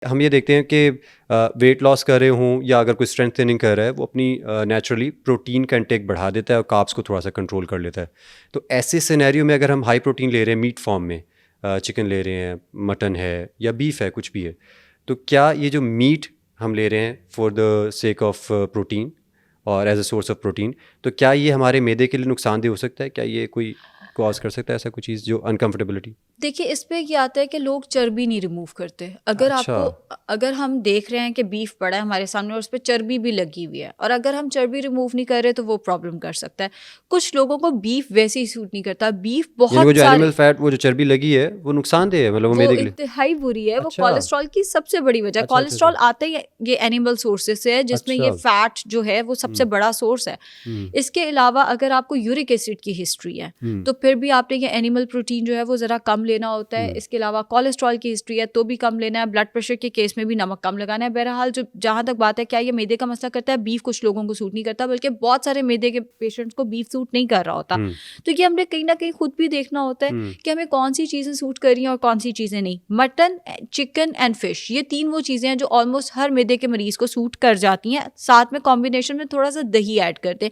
हम ये देखते हैं कि वेट लॉस कर रहे हों या अगर कोई स्ट्रेंथ ट्रेनिंग कर रहा है, वो अपनी नेचुरली प्रोटीन का इंटेक बढ़ा देता है और कार्ब्स को थोड़ा सा कंट्रोल कर लेता है। तो ऐसे सिनेरियो में अगर हम हाई प्रोटीन ले रहे हैं मीट फॉर्म में, चिकन ले रहे हैं, मटन है या बीफ है, कुछ भी है, तो क्या ये जो मीट हम ले रहे हैं for the sake of protein और as a source of protein, तो क्या ये हमारे मैदे के लिए नुकसानदेह हो सकता है? क्या ये कोई कॉज कर सकता है ऐसा कोई चीज़ जो अनकम्फर्टेबिलिटी? देखिए, इस पे ये आता है कि लोग चर्बी नहीं रिमूव करते। अगर अच्छा। आपको अगर हम देख रहे हैं कि बीफ पड़ा है हमारे सामने और उस पे चर्बी भी लगी हुई है और अगर हम चर्बी रिमूव नहीं कर रहे तो वो प्रॉब्लम कर सकता है। कुछ लोगों को बीफ वैसे ही सूट नहीं करता। बीफ यानी वो बहुत जो एनिमल सारे फैट, वो जो चर्बी लगी है, वो नुकसानदेह है, मतलब वो वो मैदे के लिए? इंतहाई बुरी है, वो अच्छा। कोलेस्ट्रॉल की सबसे बड़ी वजह। अच्छा, अच्छा, अच्छा। कोलेस्ट्रॉल आता ही ये एनिमल सोर्सेज से है, जिसमें अच्छा। ये फैट जो है वो सबसे हुँ, बड़ा सोर्स है। हुँ, इसके अलावा अगर आपको यूरिक एसिड की हिस्ट्री है हुँ, तो फिर भी आपने ये एनिमल प्रोटीन जो है वो ज़रा कम लेना होता है। हुँ, इसके अलावा कोलेस्ट्रॉल की हिस्ट्री है तो भी कम लेना है। ब्लड प्रेशर के केस में भी नमक कम लगाना है। बहरहाल, जो जहाँ तक बात है क्या ये मैदे का मसला करता है, बीफ कुछ लोगों को सूट नहीं करता, बल्कि बहुत सारे मैदे के पेशेंट्स को बीफ सूट नहीं कर रहा होता। हुँ, तो ये हमने कहीं ना कहीं खुद भी देखना होता है हुँ, कि हमें कौन सी चीज़ें सूट कर रही हैं और कौन सी चीज़ें नहीं। मटन, चिकन एंड फिश, ये तीन वो चीज़ें हैं जो ऑलमोस्ट हर मैदे के मरीज़ को सूट कर जाती हैं। साथ में कॉम्बिनेशन में थोड़ा सा दही ऐड कर दें।